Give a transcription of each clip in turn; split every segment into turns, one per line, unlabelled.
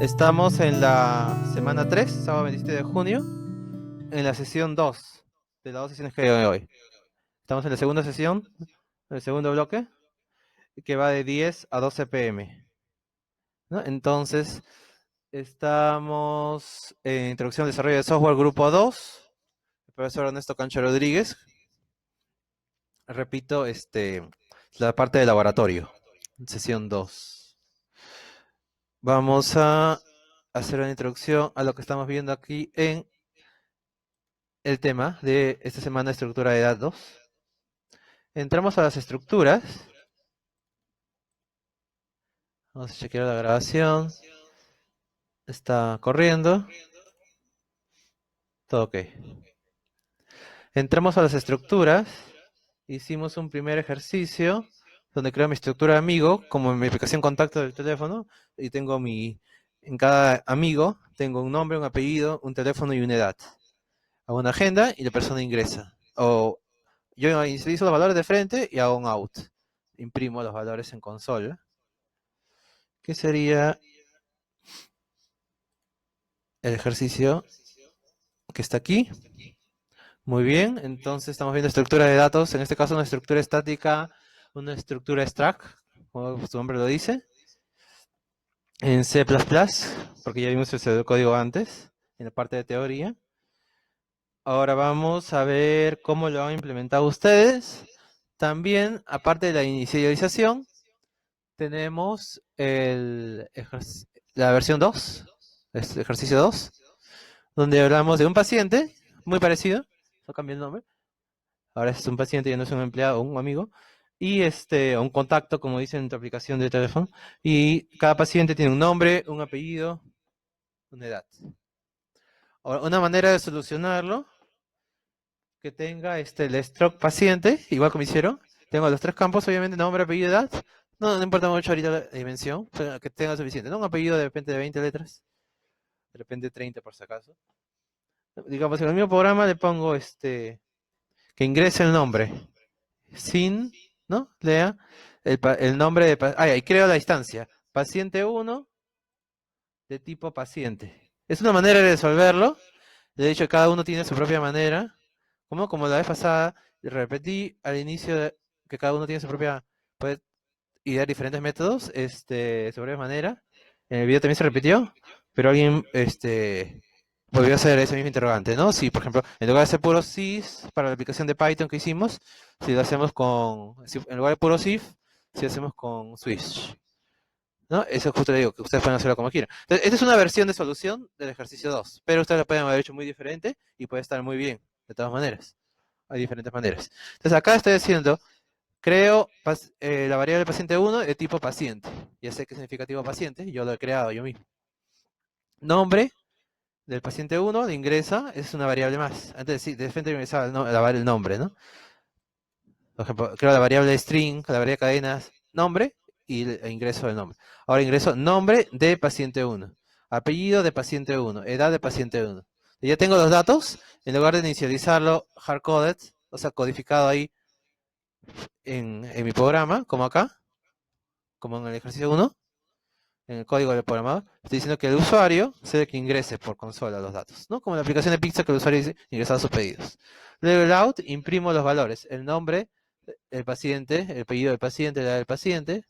Estamos en la semana 3, sábado 27 de junio, en la sesión 2 de las dos sesiones que hay hoy. Estamos en la segunda sesión, el segundo bloque, que va de 10 a 12 p.m. ¿no? Entonces, estamos en Introducción al Desarrollo de Software Grupo 2, el profesor Ernesto Cancho Rodríguez. Repito, la parte de laboratorio, sesión 2. Vamos a hacer una introducción a lo que estamos viendo aquí en el tema de esta semana, estructura de datos. Entramos a las estructuras. Vamos a chequear la grabación. Está corriendo. Todo ok. Entramos a las estructuras. Hicimos un primer ejercicio donde creo mi estructura de amigo, como en mi aplicación contacto del teléfono, y tengo en cada amigo tengo un nombre, un apellido, un teléfono y una edad. Hago una agenda y la persona ingresa. O yo inicializo los valores de frente y hago un out. Imprimo los valores en consola. ¿Qué sería el ejercicio que está aquí? Muy bien, entonces estamos viendo estructura de datos, en este caso una estructura estática, una estructura struct, como su nombre lo dice, en C++, porque ya vimos ese código antes, en la parte de teoría. Ahora vamos a ver cómo lo han implementado ustedes. También, aparte de la inicialización, tenemos la versión 2, ejercicio 2, donde hablamos de un paciente, muy parecido, no cambié el nombre. Ahora es un paciente, ya no es un empleado o un amigo, y un contacto, como dice en tu aplicación de teléfono, y cada paciente tiene un nombre, un apellido, una edad. Ahora, una manera de solucionarlo, que tenga el stroke paciente, igual como hicieron, tengo los tres campos, obviamente, nombre, apellido, edad, no importa mucho ahorita la dimensión, pero que tenga suficiente, ¿no? Un apellido de repente de 20 letras, de repente 30 por si acaso. Digamos, en el mismo programa le pongo que ingrese el nombre, sin, ¿no? Lea el nombre de... y creo la instancia. Paciente 1 de tipo paciente. Es una manera de resolverlo. De hecho, cada uno tiene su propia manera. Como la vez pasada, repetí al inicio que cada uno tiene su propia... Puede idear diferentes métodos, su propia manera. En el video también se repitió, pero alguien, volvió a hacer ese mismo interrogante, ¿no? Si, por ejemplo, en lugar de hacer puro sys para la aplicación de Python que hicimos, si lo hacemos en lugar de puro sys, si hacemos con Swish, ¿no? Eso justo le digo, que ustedes pueden hacerlo como quieran. Entonces, esta es una versión de solución del ejercicio 2, pero ustedes lo pueden haber hecho muy diferente y puede estar muy bien, de todas maneras. Hay diferentes maneras. Entonces, acá estoy haciendo, creo la variable paciente 1 de tipo paciente. Ya sé qué significa tipo paciente, yo lo he creado yo mismo. Nombre del paciente 1 de ingresa es una variable más. Antes de frente ingresaba el nombre, ¿no? Por ejemplo, creo la variable string, la variable cadenas, nombre y el ingreso del nombre. Ahora ingreso nombre de paciente 1, apellido de paciente 1, edad de paciente 1. Ya tengo los datos, en lugar de inicializarlo hardcoded, o sea, codificado ahí en mi programa, como acá, como en el ejercicio 1, en el código del programador, estoy diciendo que el usuario sea el que ingrese por consola los datos, ¿no? Como en la aplicación de Pixar que el usuario dice ingresar sus pedidos. Luego el out, imprimo los valores, el nombre, el paciente, el apellido del paciente, la edad del paciente,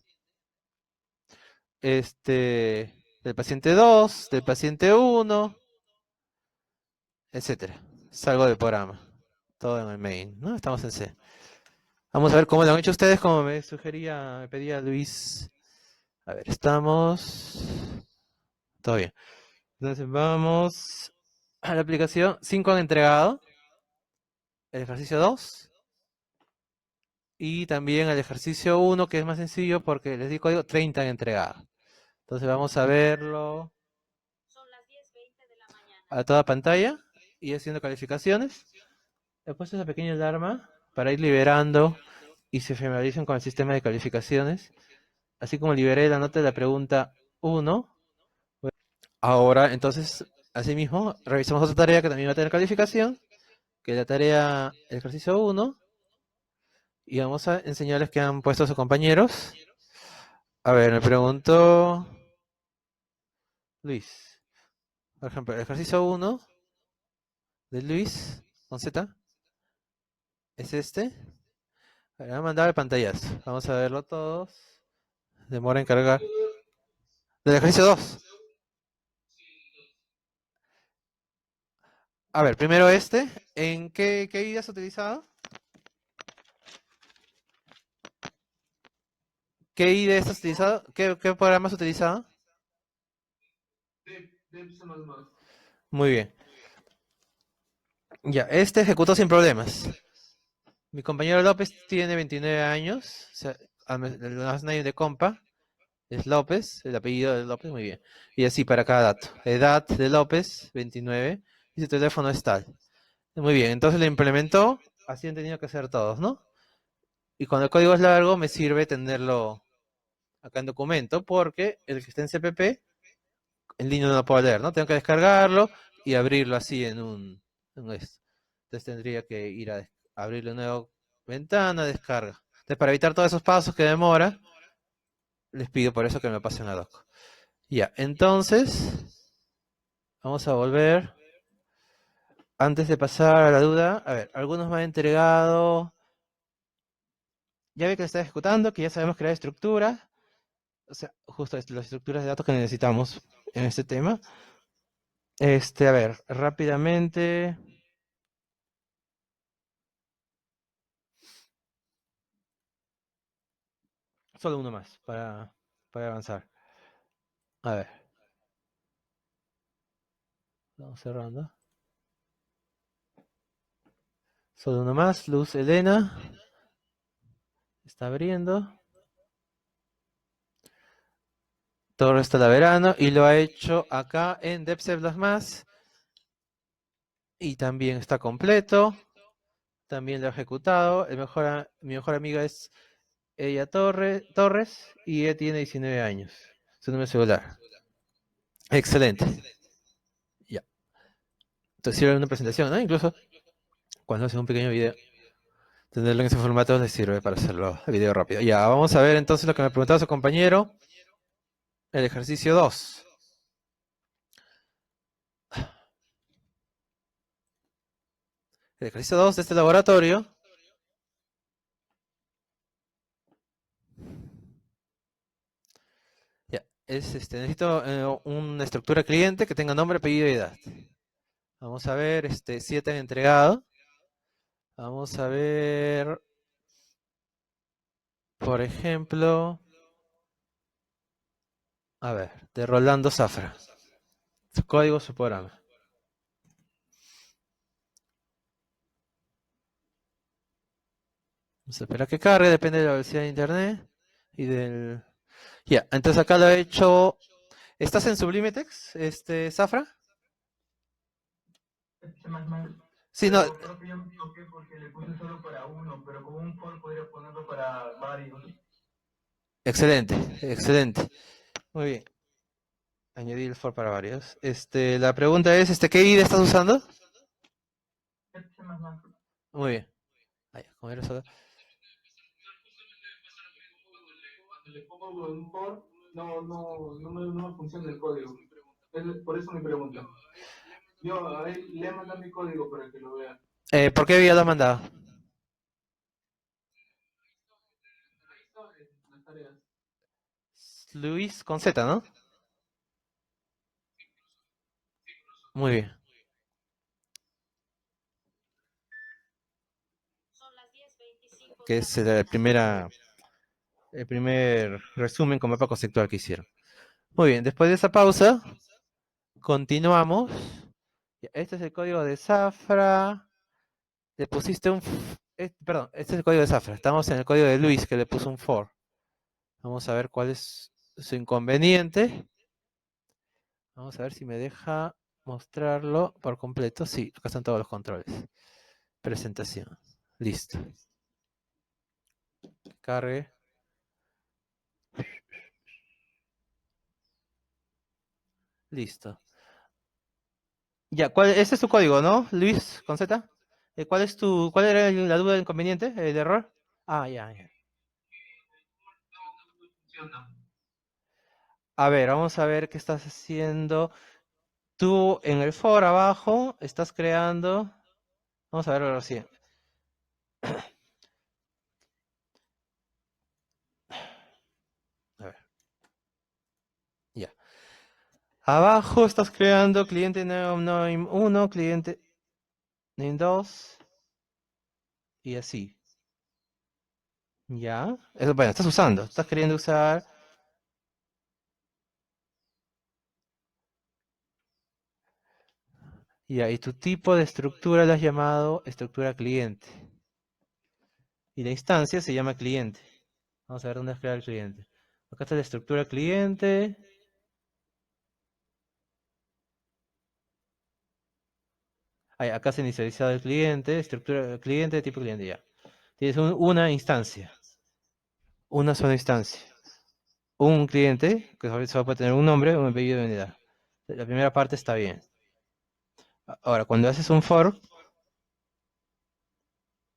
del paciente 2, del paciente 1, etcétera. Salgo del programa. Todo en el main, ¿no? Estamos en C. Vamos a ver cómo lo han hecho ustedes, como me pedía Luis. A ver, estamos. Todo bien. Entonces vamos a la aplicación. 5 han entregado. El ejercicio 2. Y también el ejercicio 1, que es más sencillo porque les di código, 30 han entregado. Entonces vamos a verlo a toda pantalla y haciendo calificaciones. He puesto esa pequeña alarma para ir liberando y se familiaricen con el sistema de calificaciones. Así como liberé la nota de la pregunta 1. Ahora, entonces, asimismo, revisamos otra tarea que también va a tener calificación, que es la tarea ejercicio 1. Y vamos a enseñarles qué han puesto sus compañeros. A ver, me preguntó Luis. Por ejemplo, el ejercicio 1 de Luis con Z es este. Voy a mandar el pantallazo. Vamos a verlo todos. Demora en cargar. Del ejercicio 2. A ver, primero este. ¿En qué IDE has utilizado? ¿Qué IDE has utilizado? ¿Qué programa has utilizado? Muy bien. Ya, este ejecutó sin problemas. Mi compañero López tiene 29 años. O sea, el last name de compa es López, el apellido de López, muy bien. Y así para cada dato. Edad de López, 29. Y su teléfono es tal. Muy bien, entonces lo implementó. Así han tenido que hacer todos, ¿no? Y cuando el código es largo, me sirve tenerlo acá en documento, porque el que está en CPP, en línea no lo puedo leer, ¿no? Tengo que descargarlo y abrirlo así en esto. Entonces tendría que ir a abrirle una nueva ventana, descarga. Entonces, para evitar todos esos pasos que demora, les pido por eso que me pasen a doc. Ya, entonces, vamos a volver. Antes de pasar a la duda, a ver, algunos me han entregado. Ya ve que está ejecutando, que ya sabemos crear estructuras. O sea, justo las estructuras de datos que necesitamos en este tema. A ver, rápidamente. Solo uno más para avanzar. A ver, vamos cerrando. Solo uno más. Luz Elena. Está abriendo. Torres Talaverano. Y lo ha hecho acá en DevC++. Y también está completo. También lo ha ejecutado. Mi mejor amiga es ella Torres. Y ella tiene 19 años. Su número de celular. Excelente. Ya. Entonces sirve una presentación, ¿no? Incluso cuando hacen un pequeño video. Tenerlo en ese formato les sirve para hacerlo el video rápido. Ya, vamos a ver entonces lo que me preguntaba su compañero. El ejercicio 2. El ejercicio 2 de este laboratorio. Ya, necesito una estructura cliente que tenga nombre, apellido y edad. Vamos a ver, 7 han entregado. Vamos a ver, por ejemplo, a ver, de Rolando Zafra. Su código, su programa. Vamos a esperar que cargue, depende de la velocidad de internet y del... Ya, entonces acá lo he hecho. ¿Estás en Sublime Text, Zafra? Sí, no.
Pero creo que yo me equivoqué porque le puse solo para uno, pero con un for podría ponerlo para varios.
Excelente, excelente. Muy bien. Añadir el for para varios. La pregunta es, ¿qué IDE estás usando? Muy bien. Ah, ya, como era solo-
Cuando le pongo un for, no me funciona el código. Por eso mi pregunta. Yo a él le mando mi código para que lo vea.
¿Por qué vía lo has mandado?
Ahí está en las tareas.
Luis con Z, ¿no? Muy bien. Que es el primer resumen con mapa conceptual que hicieron. Muy bien, después de esa pausa, continuamos. Ya, este es el código de Zafra. Le pusiste perdón, este es el código de Zafra. Estamos en el código de Luis que le puso un for. Vamos a ver cuál es su inconveniente. Vamos a ver si me deja mostrarlo por completo. Sí, acá están todos los controles. Presentación. Listo. Cargue. Listo. Ya, ese es tu código, ¿no? Luis, con Z. ¿Cuál era la duda del inconveniente, el error? Ah, ya, ya.
No funciona.
A ver, vamos a ver qué estás haciendo. Tú en el for abajo estás creando. Vamos a verlo así. A ver, ya. Abajo estás creando cliente name 1, cliente name 2 y así. ¿Ya? Eso, bueno, estás usando. Estás queriendo usar. Ya, y tu tipo de estructura lo has llamado estructura cliente. Y la instancia se llama cliente. Vamos a ver dónde has creado el cliente. Acá está la estructura cliente. Acá se ha inicializado el cliente, estructura cliente, tipo cliente, ya. Tienes una instancia, una sola instancia. Un cliente, que solo puede tener un nombre, un apellido de unidad. La primera parte está bien. Ahora, cuando haces un for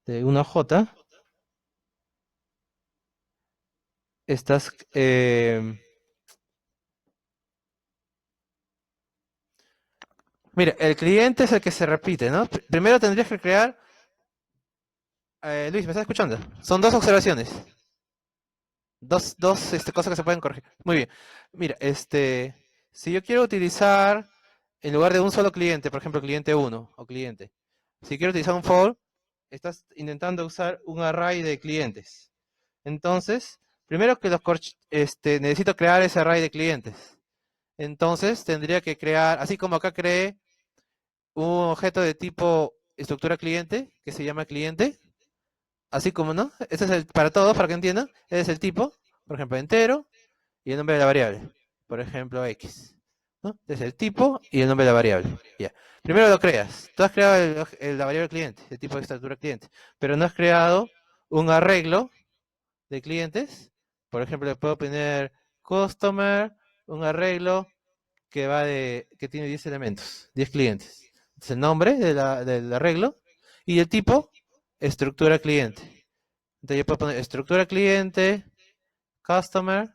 de una J, estás... mira, el cliente es el que se repite, ¿no? Primero tendrías que crear... Luis, ¿me estás escuchando? Son dos observaciones. Dos cosas que se pueden corregir. Muy bien. Mira, si yo quiero utilizar, en lugar de un solo cliente, por ejemplo, cliente uno o cliente, si quiero utilizar un for, estás intentando usar un array de clientes. Entonces, primero que necesito crear ese array de clientes. Entonces, tendría que crear, así como acá creé un objeto de tipo estructura cliente, que se llama cliente, así como, ¿no? Este es para todos, para que entiendan, ese es el tipo, por ejemplo, entero, y el nombre de la variable. Por ejemplo, X. ¿No? Es el tipo y el nombre de la variable. Ya. Primero lo creas. Tú has creado la variable cliente, el tipo de estructura cliente, pero no has creado un arreglo de clientes. Por ejemplo, le puedo poner customer, un arreglo que tiene 10 elementos, 10 clientes. Es el nombre del arreglo y el tipo, estructura cliente. Entonces yo puedo poner estructura cliente, customer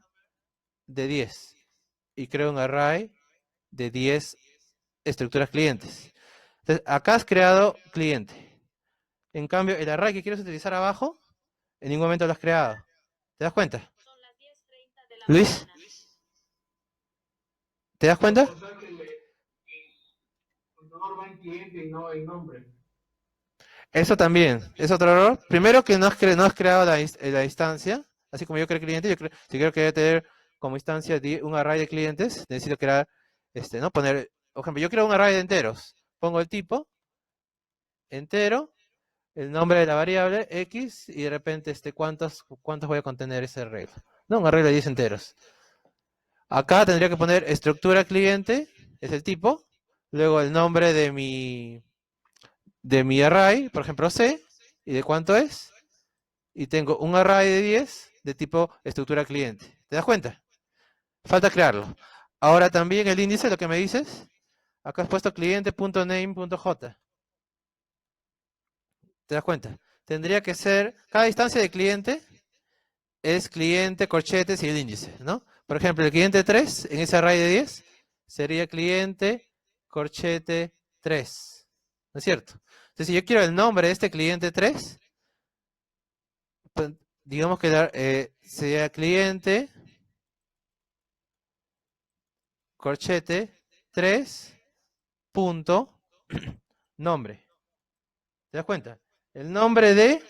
de 10 y creo un array de 10 estructuras clientes. Entonces, acá has creado cliente. En cambio, el array que quieres utilizar abajo, en ningún momento lo has creado. ¿Te das cuenta? Luis, ¿te das cuenta?
O sea que el contador va en cliente y no en nombre.
Eso también es otro error. Primero que no has creado la instancia, así como yo creé cliente, si quiero tener como instancia un array de clientes, necesito crear, ¿no? Poner, por ejemplo, yo creo un array de enteros. Pongo el tipo, entero, el nombre de la variable X y de repente cuántos voy a contener ese arreglo. No, un arreglo de 10 enteros. Acá tendría que poner estructura cliente, es el tipo, luego el nombre de mi array, por ejemplo C, y de cuánto es, y tengo un array de 10 de tipo estructura cliente. ¿Te das cuenta? Falta crearlo. Ahora también el índice, lo que me dices, acá has puesto cliente.name.j. ¿Te das cuenta? Tendría que ser, cada instancia de cliente es cliente, corchetes y el índice, ¿no? Por ejemplo, el cliente 3 en ese array de 10 sería cliente, corchete 3. ¿No es cierto? Entonces, si yo quiero el nombre de este cliente 3, pues, digamos que sería cliente, corchete 3 punto nombre. ¿Te das cuenta? El nombre de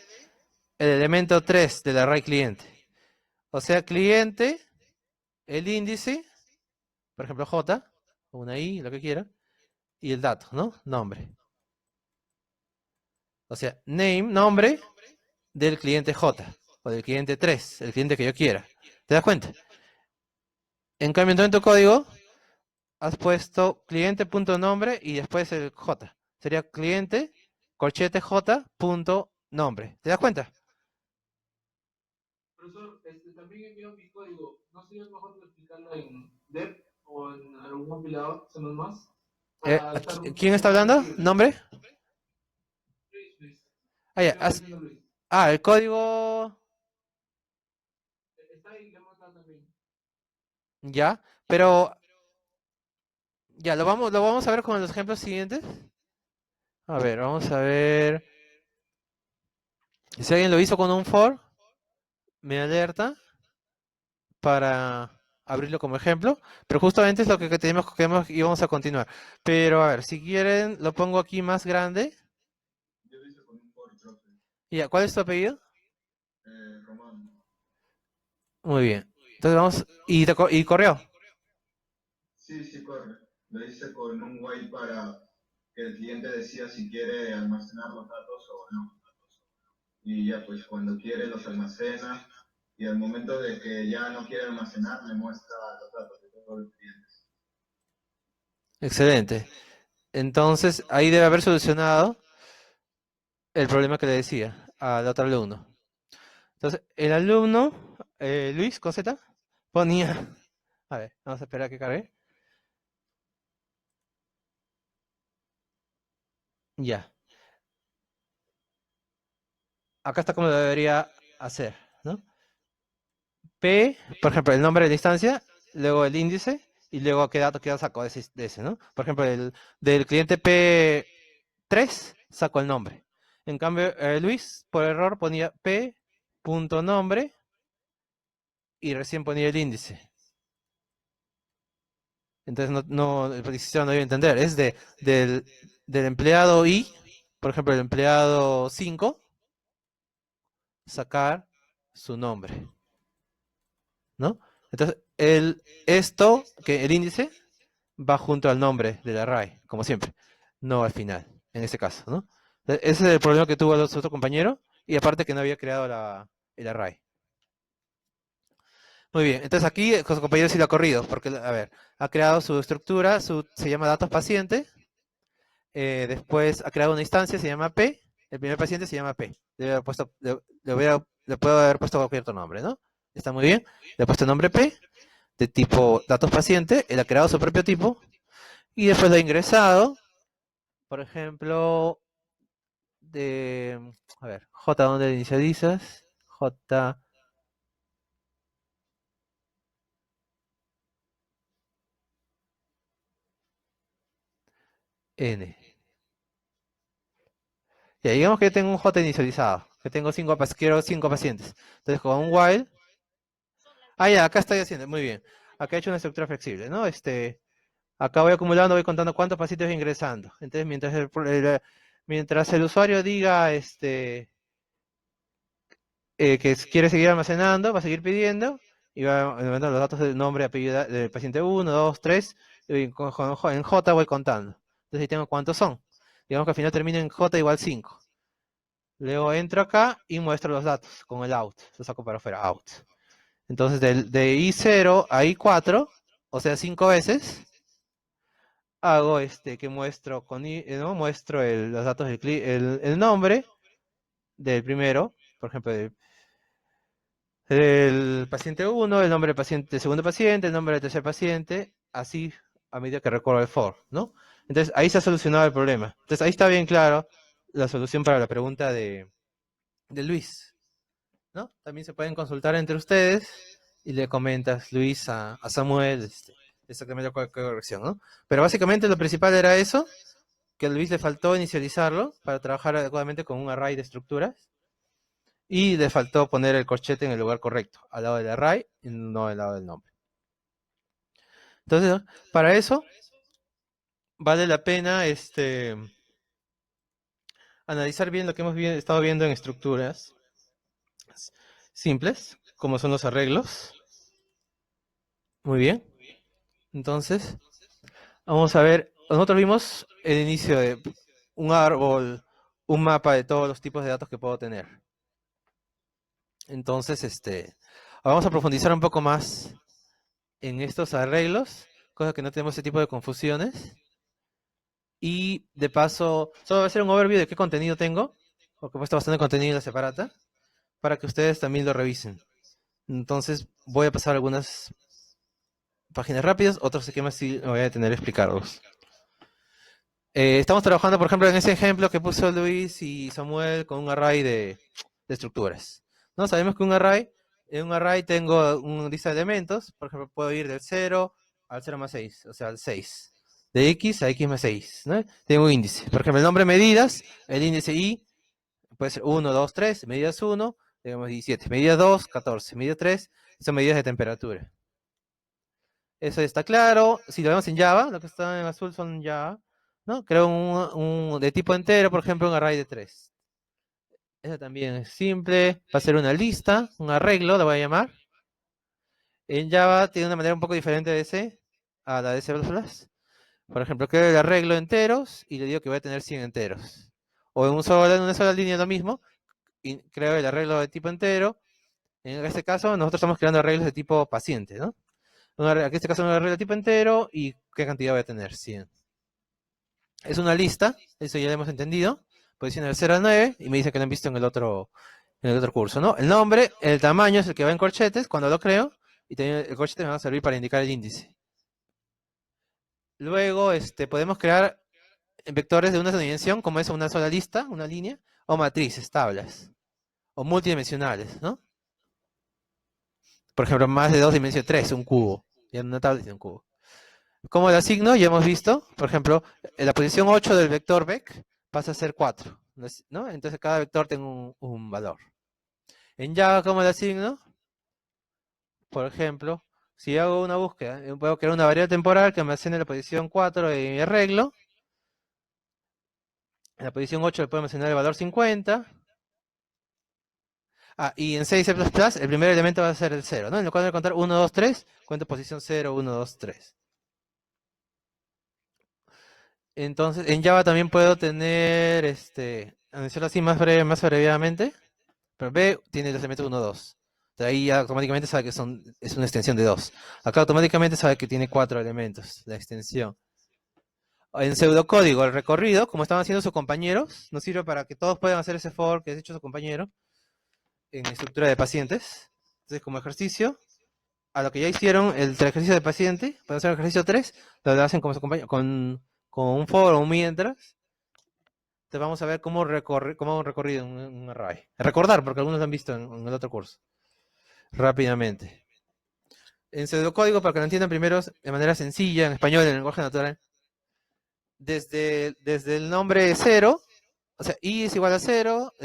el elemento 3 del array cliente. O sea, cliente, el índice, por ejemplo, J, una I, lo que quiera, y el dato, ¿no? Nombre. O sea, name, nombre del cliente J, o del cliente 3, el cliente que yo quiera. ¿Te das cuenta? En cambio, en tu código has puesto cliente.nombre y después el J. Sería cliente, corchete J, punto nombre. ¿Te das cuenta?
Profesor, también envió mi código. ¿No sería mejor explicarlo en Dev o en algún compilador, C++, para estar un
¿Quién
poco
está
más
hablando?
legible?
¿Nombre?
Luis, Luis.
Ah, ya,
Estoy diciendo Luis.
el código.
Está ahí, le hemos dado también.
Ya. Pero ya, lo vamos a ver con los ejemplos siguientes. A ver, vamos a ver. Si alguien lo hizo con un for, me alerta para abrirlo como ejemplo. Pero justamente es lo que tenemos y vamos a continuar. Pero a ver, si quieren, lo pongo aquí más grande.
Yo lo hice con un por, profe.
Ya, ¿cuál es tu apellido?
Román.
Muy bien. Entonces vamos. Y correo.
Sí, sí, corre. Lo hice con un while para que el cliente decida si quiere almacenar los datos o no. Y ya, pues cuando quiere los almacena y al momento de que ya no quiere almacenar, me muestra los datos de todos los clientes.
Excelente. Entonces ahí debe haber solucionado el problema que le decía al otro alumno. Entonces, el alumno, Luis con Z, ponía. A ver, vamos a esperar a que cargue. Ya. Acá está como lo debería hacer, ¿no? P, por ejemplo, el nombre de la instancia, luego el índice, y luego qué dato saco de ese, ¿no? Por ejemplo, del cliente P3 saco el nombre. En cambio, Luis, por error, ponía P.nombre y recién ponía el índice. Entonces el sistema no debe entender. Es del empleado I, por ejemplo, el empleado 5, sacar su nombre, ¿no? Entonces, el índice, va junto al nombre del array, como siempre, no al final, en este caso, ¿no? Ese es el problema que tuvo el otro compañero, y aparte que no había creado el array. Muy bien, entonces aquí con su compañero sí lo ha corrido, porque, a ver, ha creado su estructura, se llama datos paciente, después ha creado una instancia, se llama P, el primer paciente se llama P, le puedo haber puesto cualquier otro nombre, ¿no? Está muy bien, le he puesto nombre P, de tipo datos paciente, él ha creado su propio tipo, y después lo ha ingresado, por ejemplo, a ver, J, ¿dónde le inicializas? J, N. Ya, digamos que yo tengo un J inicializado, que quiero 5 pacientes. Entonces, con un while, ya, acá estoy haciendo, muy bien. Acá he hecho una estructura flexible, ¿no? Acá voy acumulando, voy contando cuántos pacientes voy ingresando. Entonces, mientras el usuario diga, que quiere seguir almacenando, va a seguir pidiendo y va mandando los datos del nombre, apellido del paciente 1, 2, 3, y en J voy contando. Entonces ahí tengo cuántos son. Digamos que al final termina en J igual 5. Luego entro acá y muestro los datos con el out. Lo saco para afuera, out. Entonces de I0 a I4, o sea, 5 veces, hago que muestro ¿no? Muestro los datos el nombre del primero, por ejemplo, el paciente 1, el nombre del segundo paciente, el nombre del tercer paciente, así a medida que recorro el for, ¿no? Entonces ahí se ha solucionado el problema. Entonces ahí está bien claro la solución para la pregunta de Luis, ¿no? También se pueden consultar entre ustedes y le comentas, Luis, a Samuel, exactamente cuál corrección, ¿no? Pero básicamente lo principal era eso, que a Luis le faltó inicializarlo para trabajar adecuadamente con un array de estructuras. Y le faltó poner el corchete en el lugar correcto, al lado del array y no al lado del nombre. Entonces, para eso, vale la pena analizar bien lo que hemos estado viendo en estructuras simples, como son los arreglos. Muy bien. Entonces, vamos a ver, nosotros vimos el inicio de un árbol, un mapa de todos los tipos de datos que puedo tener. Entonces, vamos a profundizar un poco más en estos arreglos, cosa que no tenemos ese tipo de confusiones. Y de paso, solo voy a hacer un overview de qué contenido tengo, porque he puesto bastante contenido en la separata, para que ustedes también lo revisen. Entonces, voy a pasar algunas páginas rápidas, otros esquemas sí me voy a detener a explicarlos. Estamos trabajando, por ejemplo, en ese ejemplo que puso Luis y Samuel con un array de estructuras. ¿No? Sabemos que en un array tengo una lista de elementos, por ejemplo, puedo ir del 0 al 0 más 6, o sea, al 6. De x a x más 6, ¿no? Tengo un índice. Por ejemplo, el nombre medidas, el índice i puede ser 1, 2, 3, medidas 1, digamos 17, medidas 2, 14, medidas 3, son medidas de temperatura. Eso está claro. Si lo vemos en Java, lo que está en azul son Java, ¿no? Creo un de tipo entero, por ejemplo, un array de 3. Eso también es simple. Va a ser una lista, un arreglo, lo voy a llamar. En Java tiene una manera un poco diferente de C a la de C++. Por ejemplo, creo el arreglo enteros y le digo que voy a tener 100 enteros. O en una sola línea lo mismo, y creo el arreglo de tipo entero. En este caso, nosotros estamos creando arreglos de tipo paciente, ¿no? En este caso, un arreglo de tipo entero y qué cantidad voy a tener, 100. Es una lista, eso ya lo hemos entendido. Posición del 0 al 9 y me dice que lo han visto en el otro curso, ¿no? El nombre, el tamaño es el que va en corchetes cuando lo creo y también el corchete me va a servir para indicar el índice. Luego, podemos crear vectores de una sola dimensión, como es una sola lista, una línea, o matrices, tablas, o multidimensionales, ¿no? Por ejemplo, más de 2 dimensiones, 3, un cubo. Ya una tabla es un cubo. ¿Cómo lo asigno? Ya hemos visto, por ejemplo, en la posición 8 del vector vec pasa a ser 4, ¿no? Entonces cada vector tiene un valor. En Java, ¿cómo lo asigno? Por ejemplo, si hago una búsqueda, puedo crear una variable temporal que almacene la posición 4 de mi arreglo. En la posición 8 le puedo almacenar el valor 50. Y en C y C++, el primer elemento va a ser el 0, ¿no? En lo cual voy a contar 1, 2, 3, cuento posición 0, 1, 2, 3. Entonces, en Java también puedo tener, decirlo así más abreviadamente, pero B tiene los elementos 1, 2. De ahí ya automáticamente sabe que es una extensión de 2. Acá automáticamente sabe que tiene 4 elementos, la extensión. En pseudocódigo, el recorrido, como estaban haciendo sus compañeros, nos sirve para que todos puedan hacer ese for que ha hecho su compañero en estructura de pacientes. Entonces, como ejercicio, a lo que ya hicieron el ejercicio de paciente, para hacer el ejercicio 3, lo hacen como su compañero, con un for o un mientras. Entonces vamos a ver cómo cómo un recorrido en un array. Recordar, porque algunos lo han visto en el otro curso. Rápidamente. En pseudocódigo, para que lo entiendan primero de manera sencilla, en español, en lenguaje natural, desde el nombre 0, o sea, i es igual a 0,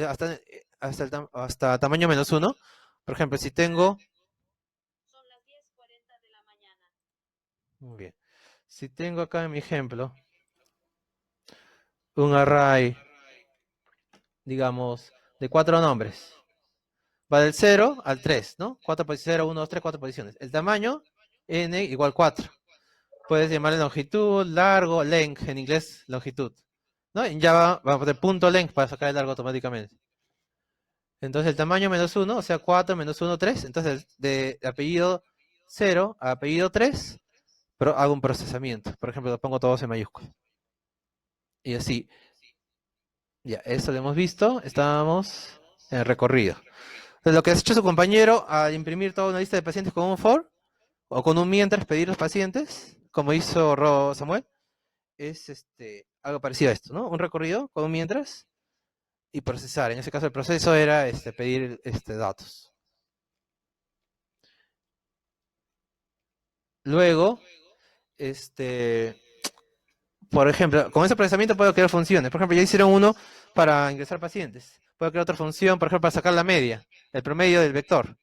hasta tamaño menos 1. Por ejemplo, si tengo...
Son las 10:40 de la mañana.
Muy bien. Si tengo acá en mi ejemplo un array, digamos, de 4 nombres. Va del 0 al 3, ¿no? 4 posiciones, 0, 1, 2, 3, 4 posiciones. El tamaño, n igual 4. Puedes llamarle longitud, largo, length, en inglés, longitud. ¿No? En Java vamos a poner punto length para sacar el largo automáticamente. Entonces el tamaño menos 1, o sea 4 menos 1, 3. Entonces de apellido 0 a apellido 3, pero hago un procesamiento. Por ejemplo, lo pongo todos en mayúsculas. Y así. Ya, eso lo hemos visto. Estábamos en el recorrido. Entonces, lo que ha hecho su compañero al imprimir toda una lista de pacientes con un for, o con un mientras pedir los pacientes, como hizo Samuel, es algo parecido a esto, ¿no? Un recorrido con un mientras y procesar. En ese caso el proceso era pedir datos. Luego, por ejemplo, con ese procesamiento puedo crear funciones. Por ejemplo, ya hicieron uno para ingresar pacientes. Puedo crear otra función, por ejemplo, para sacar la media, el promedio del vector.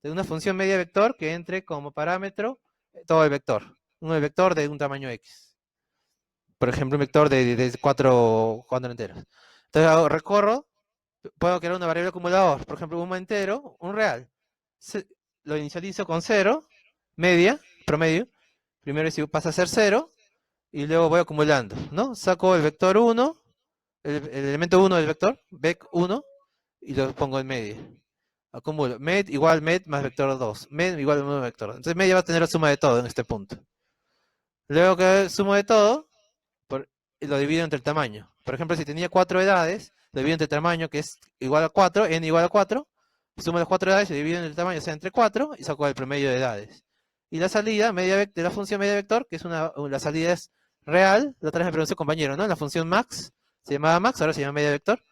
De una función media vector que entre como parámetro todo el vector. Un vector de un tamaño X. Por ejemplo, un vector de 4 enteros. Entonces recorro, puedo crear una variable acumulador. Por ejemplo, un entero, un real. Lo inicializo con 0, media, promedio. Primero pasa a ser 0 y luego voy acumulando, ¿no? Saco el vector 1, el elemento 1 del vector, vec 1, y lo pongo en medio. Acumulo med igual med más vector 2. Med igual a 1 vector 2. Entonces media va a tener la suma de todo en este punto. Luego que sumo de todo, lo divido entre el tamaño. Por ejemplo, si tenía 4 edades, lo divido entre el tamaño, que es igual a 4, n igual a 4. Sumo las 4 edades y divido entre el tamaño, o sea, entre 4, y saco el promedio de edades. Y la salida de la función media vector, que es la salida es real. La otra vez me preguntó un compañero, ¿no? La función max, se llamaba max, ahora se llama media vector.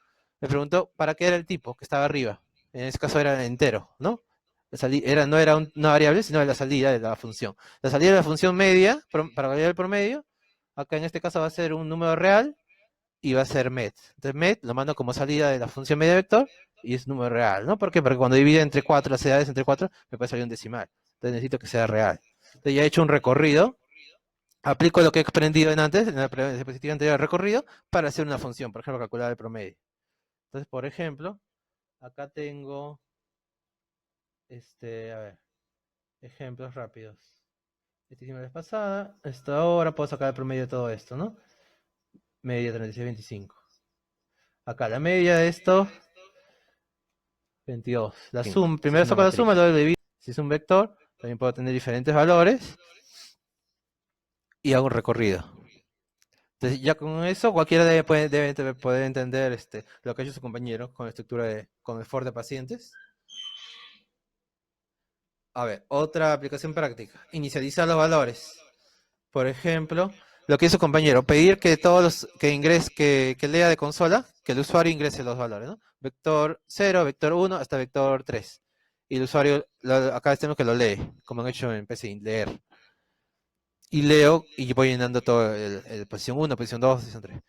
Me preguntó para qué era el tipo que estaba arriba. En ese caso era entero, ¿no? No era una variable, sino la salida de la función. La salida de la función media, para validar el promedio, acá en este caso va a ser un número real y va a ser met. Entonces met lo mando como salida de la función media vector y es número real, ¿no? ¿Por qué? Porque cuando divide entre 4 las edades entre 4 me puede salir un decimal. Entonces necesito que sea real. Entonces ya he hecho un recorrido, aplico lo que he aprendido en la diapositiva anterior del recorrido, para hacer una función, por ejemplo, calcular el promedio. Entonces, por ejemplo, acá tengo, a ver, ejemplos rápidos. Este hicimos la vez pasada, esto ahora puedo sacar el promedio de todo esto, ¿no? Media 36,25. Acá la media de esto, 22. La suma, primero saco la suma, luego divido. Si es un vector, también puedo tener diferentes valores y hago un recorrido. Entonces, ya con eso, cualquiera debe poder entender lo que ha hecho su compañero con la estructura con el for de pacientes. A ver, otra aplicación práctica. Inicializar los valores. Por ejemplo, lo que hizo compañero, pedir que que lea de consola, que el usuario ingrese los valores, ¿no? Vector 0, vector 1, hasta vector 3. Y el usuario, acá tenemos que lo lee, como han hecho en PCInt, leer. Y leo y voy llenando todo el posición 1, posición 2, posición 3.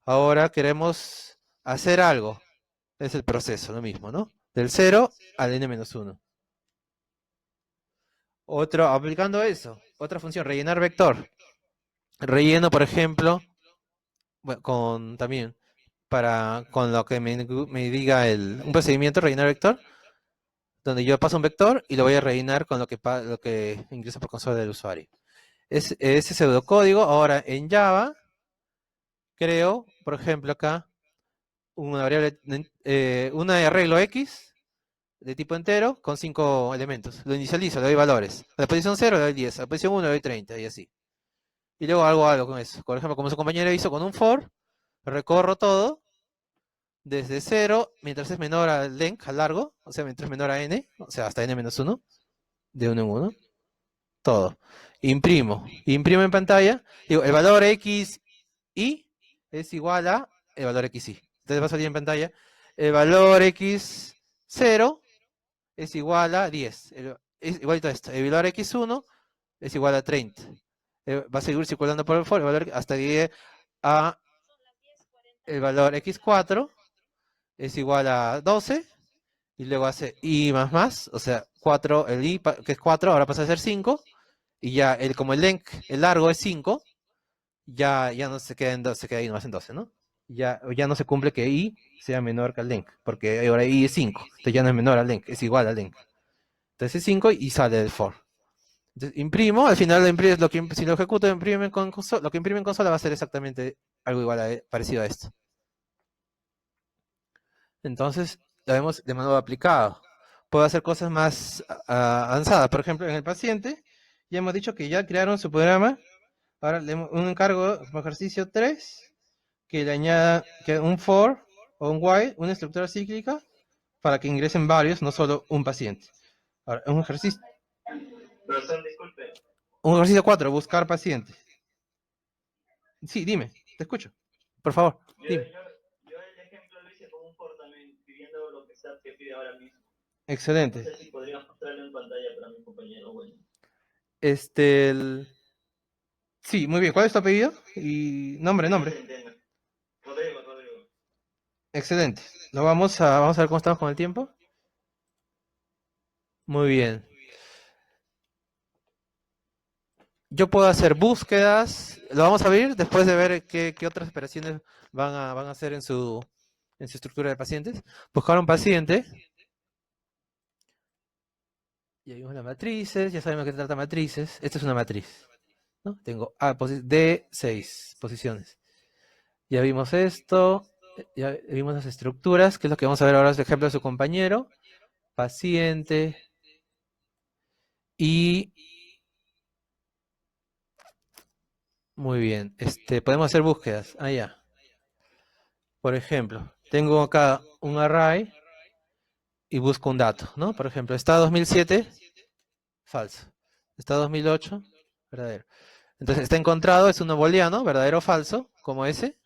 Ahora queremos hacer algo. Es el proceso, lo mismo, ¿no? Del 0 al n-1. Aplicando eso, otra función, rellenar vector. Relleno, por ejemplo, bueno, con lo que me diga un procedimiento, rellenar vector, donde yo paso un vector y lo voy a rellenar con lo que ingresa por consola del usuario. Ese pseudocódigo, ahora en Java, creo, por ejemplo, acá, una variable, una de arreglo X de tipo entero con 5 elementos. Lo inicializo, le doy valores. A la posición 0 le doy 10, a la posición 1 le doy 30 y así. Y luego hago algo con eso. Por ejemplo, como su compañero hizo con un for, recorro todo desde 0, mientras es menor al length, al largo, o sea, mientras es menor a n, o sea, hasta n-1, de 1 en 1, todo. Imprimo en pantalla, digo, el valor x y es igual a el valor xy. Entonces va a salir en pantalla, el valor x0 es igual a 10. Es igualito a esto. El valor x1 es igual a 30. Va a seguir circulando por el for, hasta que llegue a el valor x4 es igual a 12. Y luego hace i más, o sea, 4, el i, que es 4, ahora pasa a ser 5. Y ya, como el length, el largo es 5, ya no se queda en 12, se queda ahí nomás en 12, ¿no? Ya no se cumple que i sea menor que el length, porque ahora i es 5, entonces ya no es menor al length, es igual al length. Entonces es 5 y sale del for. Entonces imprimo, al final si lo ejecuto lo que imprime en consola va a ser exactamente algo igual parecido a esto. Entonces lo vemos de modo aplicado. Puedo hacer cosas más avanzadas. Por ejemplo, en el paciente, ya hemos dicho que ya crearon su programa. Ahora un encargo como ejercicio 3, que le añada un for o un while, una estructura cíclica, para que ingresen varios, no solo un paciente. Ahora,
Profesor, disculpe.
Un ejercicio 4, buscar paciente. Sí, dime, te escucho. Por favor, dime.
Yo el ejemplo lo hice con un for también, pidiendo lo que SAP que pide ahora mismo.
Excelente.
No sé si podrías mostrarlo en pantalla para mi compañero. Bueno.
Sí, muy bien. ¿Cuál es tu apellido? Y nombre.
Rodrigo.
Excelente. Vamos a ver cómo estamos con el tiempo. Muy bien. Yo puedo hacer búsquedas. Lo vamos a ver después de ver qué otras operaciones van a hacer en su estructura de pacientes. Buscar un paciente. Ya vimos las matrices. Ya sabemos que trata matrices. Esta es una matriz, ¿no? Tengo D6 posiciones. Ya vimos esto. Ya vimos las estructuras, que es lo que vamos a ver ahora, es el ejemplo de su compañero. Paciente. Y muy bien. Podemos hacer búsquedas. Ya. Por ejemplo, tengo acá un array y busco un dato, ¿no? Por ejemplo, está 2007, falso. Está 2008, verdadero. Entonces está encontrado, es uno booleano, verdadero o falso, como ese.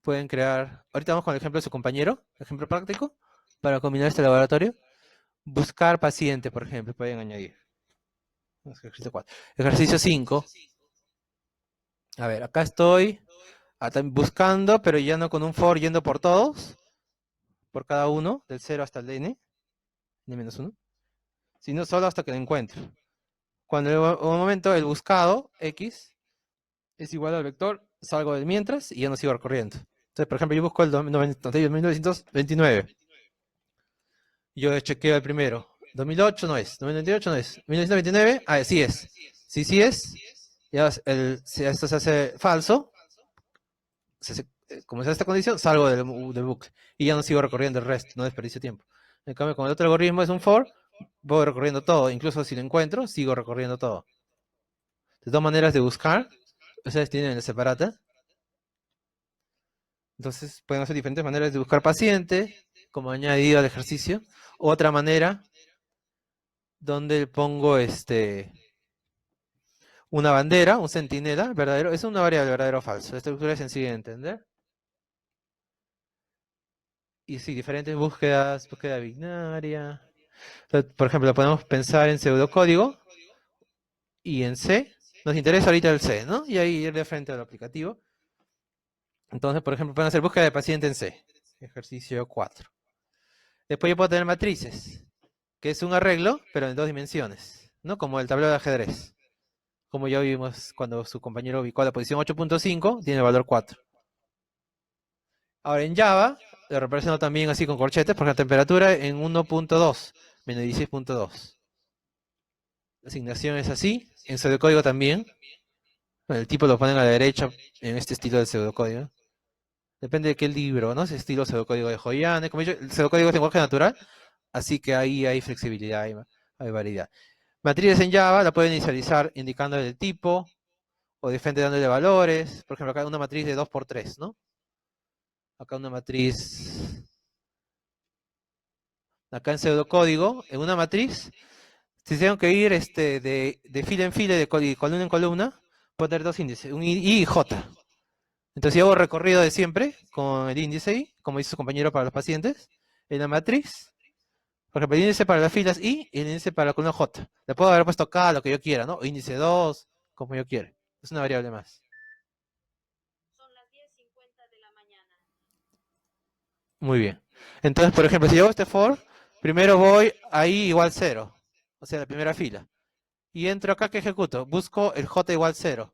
Pueden crear, ahorita vamos con el ejemplo de su compañero, ejemplo práctico, para combinar este laboratorio. Buscar paciente, por ejemplo, pueden añadir. Ejercicio 4. Ejercicio 5. A ver, acá estoy buscando, pero ya no con un for yendo por todos, por cada uno, del 0 hasta el n menos 1, sino solo hasta que lo encuentro. Cuando en un momento el buscado, x, es igual al vector, salgo del mientras y ya no sigo recorriendo. Entonces, por ejemplo, yo busco el 1929. Yo chequeo el primero. 2008 no es, 1998 no es, 1929, sí es. Sí es, ya esto se hace falso, como se hace esta condición, salgo del bucle y ya no sigo recorriendo el resto, no desperdicio tiempo. En cambio, con el otro algoritmo es un for, voy recorriendo todo, incluso si lo encuentro, sigo recorriendo todo. De dos maneras de buscar, ustedes tienen el separata. Entonces pueden hacer diferentes maneras de buscar paciente, como añadido al ejercicio. Otra manera, donde pongo una bandera, un centinela, verdadero, es una variable verdadero o falso. La estructura es sencilla de entender. Y sí, diferentes búsquedas, búsqueda binaria. Por ejemplo, podemos pensar en pseudocódigo y en C. Nos interesa ahorita el C, ¿no? Y ahí ir de frente al aplicativo. Entonces, por ejemplo, pueden hacer búsqueda de paciente en C. Ejercicio 4. Después yo puedo tener matrices, que es un arreglo, pero en dos dimensiones, ¿no? Como el tablero de ajedrez. Como ya vimos cuando su compañero ubicó la posición 8.5, tiene el valor 4. Ahora en Java, lo represento también así con corchetes, porque la temperatura en 1.2, menos 16.2. La asignación es así, en pseudocódigo también. El tipo lo ponen a la derecha en este estilo de pseudocódigo. Depende de qué libro, ¿no? Ese estilo pseudocódigo de Joyane. Como he dicho, el pseudocódigo es lenguaje natural, así que ahí hay flexibilidad, hay variedad. Matrices en Java la pueden inicializar indicando el tipo o de frente dándole valores. Por ejemplo, acá una matriz de 2×3, ¿no? Acá una matriz. Acá en pseudocódigo, en una matriz, si tengo que ir de fila en fila, de columna en columna, puedo tener dos índices, un I y J. Entonces, yo hago recorrido de siempre con el índice I, como dice su compañero para los pacientes, en la matriz. Por ejemplo, el índice para las filas I y el índice para la columna J. Le puedo haber puesto acá lo que yo quiera, ¿no? O índice 2, como yo quiera. Es una variable más.
Son las 10:50 de la mañana.
Muy bien. Entonces, por ejemplo, si yo hago este for, primero voy a I igual 0. O sea, la primera fila. Y entro acá, que ejecuto? Busco el J igual 0.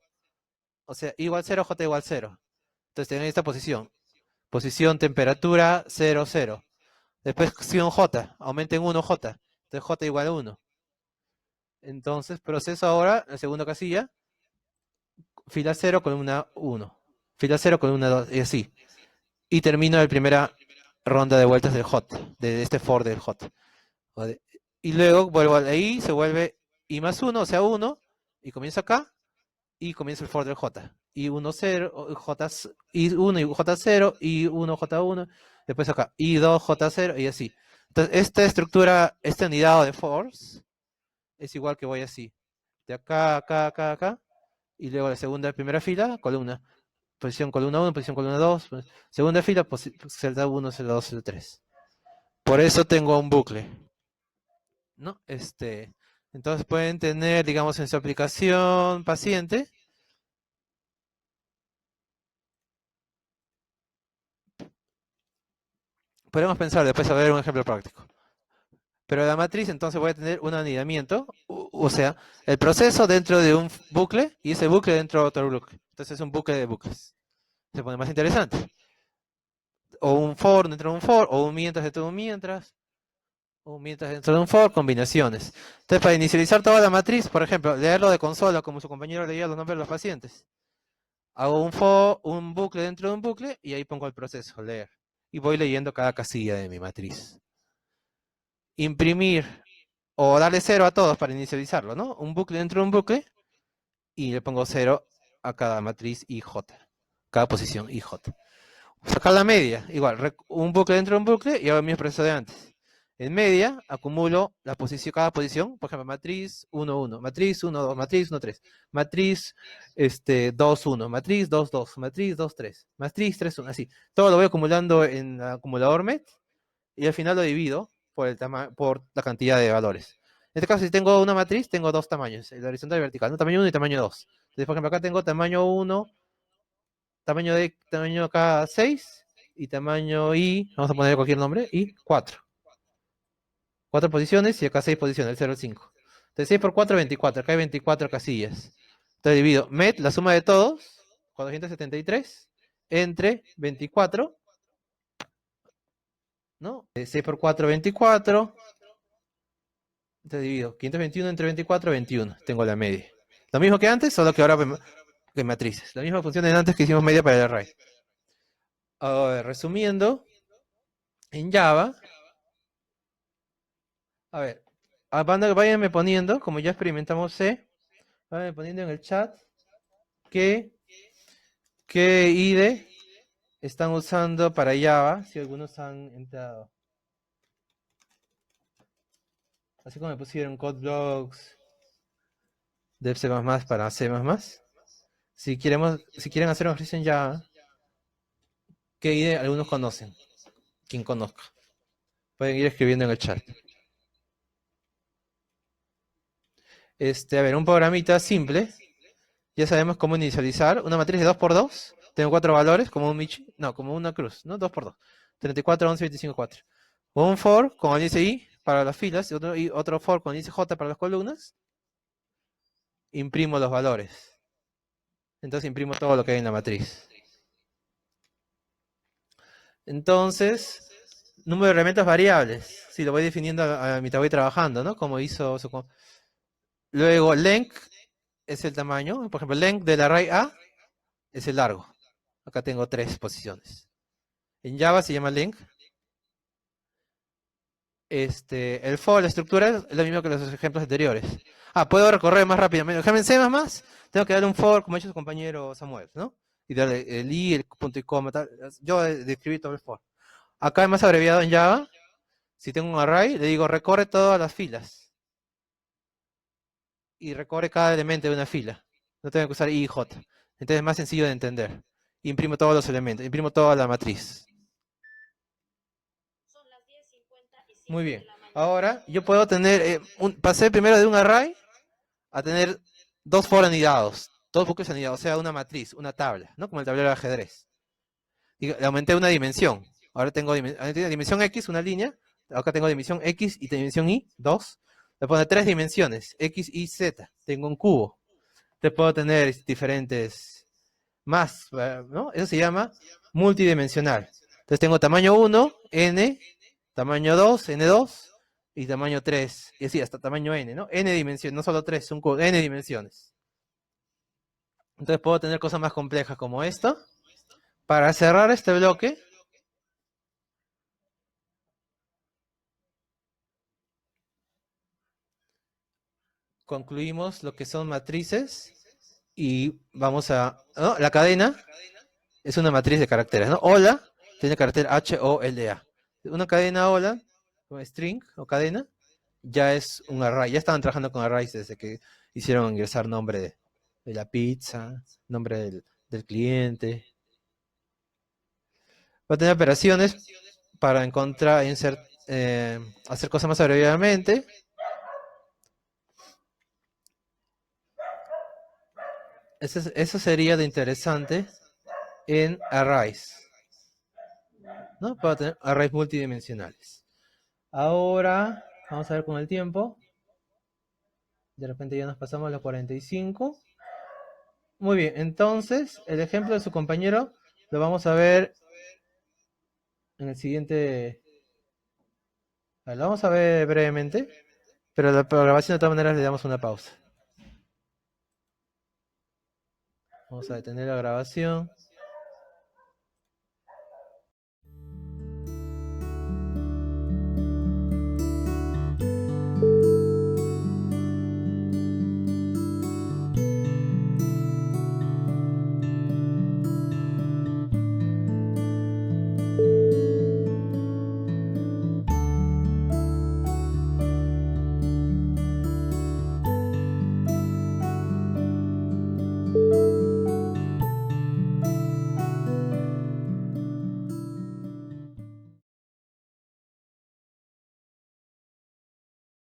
O sea, I igual 0, J igual 0. Entonces, tengo esta posición. Posición, temperatura, 0, 0. Después, posición J. Aumenten 1 J. Entonces, J igual a 1. Entonces, proceso ahora la segunda casilla. Fila 0, columna 1. Fila 0, columna 2. Y así. Y termino la primera ronda de vueltas del J. De este for del J. Y luego vuelvo ahí, se vuelve I más 1, o sea 1. Y comienzo acá. Y comienza el for del J. I1, 0, J, I1 y J0, I1, J1, después acá, I2, J0 y así. Entonces, esta estructura, este anidado de fors, es igual que voy así. De acá, acá, acá, acá, y luego la segunda, primera fila, columna. Posición columna 1, posición columna 2, segunda fila, celda 1, celda 2, celda 3. Por eso tengo un bucle, ¿no? Entonces pueden tener, digamos, en su aplicación paciente, podemos pensar después a ver un ejemplo práctico. Pero la matriz entonces voy a tener un anidamiento, o sea, el proceso dentro de un bucle y ese bucle dentro de otro bucle. Entonces es un bucle de bucles. Se pone más interesante. O un for dentro de un for, o un mientras dentro de un mientras, o un mientras dentro de un for, combinaciones. Entonces para inicializar toda la matriz, por ejemplo, leerlo de consola como su compañero leía los nombres de los pacientes. Hago un for, un bucle dentro de un bucle y ahí pongo el proceso, leer. Y voy leyendo cada casilla de mi matriz. Imprimir o darle 0 a todos para inicializarlo, ¿no? Un bucle dentro de un bucle y le pongo 0 a cada matriz IJ, cada posición IJ. Sacar la media, igual, un bucle dentro de un bucle y hago el mismo proceso de antes. En media, acumulo la posición, cada posición, por ejemplo, matriz 1, 1, matriz 1, 2, matriz 1, 3, matriz 2, 1, matriz 2, 2, matriz 2, 3, matriz 3, 1, así. Todo lo voy acumulando en el acumulador MET y al final lo divido por la cantidad de valores. En este caso, si tengo una matriz, tengo dos tamaños, el horizontal y el vertical, ¿no? Tamaño 1 y tamaño 2. Entonces, por ejemplo, acá tengo tamaño 1, tamaño acá 6 y tamaño I, vamos a poner cualquier nombre, y 4. 4 posiciones y acá 6 posiciones, el 0 al 5. Entonces 6 por 4, 24. Acá hay 24 casillas. Entonces divido MET, la suma de todos, 473, entre 24, ¿no? 6 por 4, 24. Entonces divido 521 entre 24, 21. Tengo la media. Lo mismo que antes, solo que ahora que matrices. La misma función de antes que hicimos media para el array. Ahora, resumiendo, en Java, a ver, váyanme poniendo, como ya experimentamos C, váyanme poniendo en el chat qué IDE están usando para Java, si algunos han entrado. Así como me pusieron CodeBlocks, Dev C++ para C++. Si quieren hacer un ejercicio en Java, ¿qué IDE algunos conocen? Quien conozca. Pueden ir escribiendo en el chat. A ver, un programita simple. Ya sabemos cómo inicializar una matriz de 2×2. Tengo 4 valores, como un Michi. No, como una cruz, ¿no? 2×2. 34, 11, 25, 4. Un for con el índice I para las filas y otro for con el índice J para las columnas. Imprimo los valores. Entonces imprimo todo lo que hay en la matriz. Entonces, número de elementos variables. Si lo voy definiendo a mitad voy trabajando, ¿no? Como hizo su... Luego, length es el tamaño. Por ejemplo, length del array A es el largo. Acá tengo 3 posiciones. En Java se llama length. El for, la estructura, es lo mismo que los ejemplos anteriores. Puedo recorrer más rápidamente. En C++, tengo que darle un for, como ha hecho su compañero Samuel, ¿no? Y darle el i, el punto y coma, tal. Yo describí todo el for. Acá es más abreviado en Java. Si tengo un array, le digo recorre todas las filas. Y recorre cada elemento de una fila. No tengo que usar i y j. Entonces es más sencillo de entender. Imprimo todos los elementos, imprimo toda la matriz.
Son las 10:57
Muy
de
bien.
la mañana.
Ahora yo puedo tener, pasé primero de un array a tener dos for anidados, dos bucles anidados, o sea, una matriz, una tabla, ¿no? Como el tablero de ajedrez. Y le aumenté una dimensión. Ahora tengo dimensión X, una línea. Acá tengo dimensión X y dimensión Y, 2. Le puedo poner 3 dimensiones, X, Y, Z. Tengo un cubo. Te puedo tener diferentes más, ¿no? Eso se llama multidimensional. Entonces tengo tamaño 1, N, tamaño 2, N2, y tamaño 3, y así hasta tamaño N, ¿no? N dimensiones, no solo 3, son N dimensiones. Entonces puedo tener cosas más complejas como esto. Para cerrar este bloque, concluimos lo que son matrices y vamos a... ¿no? La cadena es una matriz de caracteres, ¿no? Hola tiene carácter HOLA. Una cadena hola, o string o cadena, ya es un array. Ya estaban trabajando con arrays desde que hicieron ingresar nombre de la pizza, nombre del cliente. Va a tener operaciones para encontrar, hacer cosas más abreviadamente. Eso sería de interesante en arrays, ¿no? Para tener arrays multidimensionales. Ahora, vamos a ver con el tiempo. De repente ya nos pasamos a los 45. Muy bien, entonces el ejemplo de su compañero lo vamos a ver en el siguiente. Lo vamos a ver brevemente, pero la grabación de todas maneras le damos una pausa. Vamos a detener la grabación.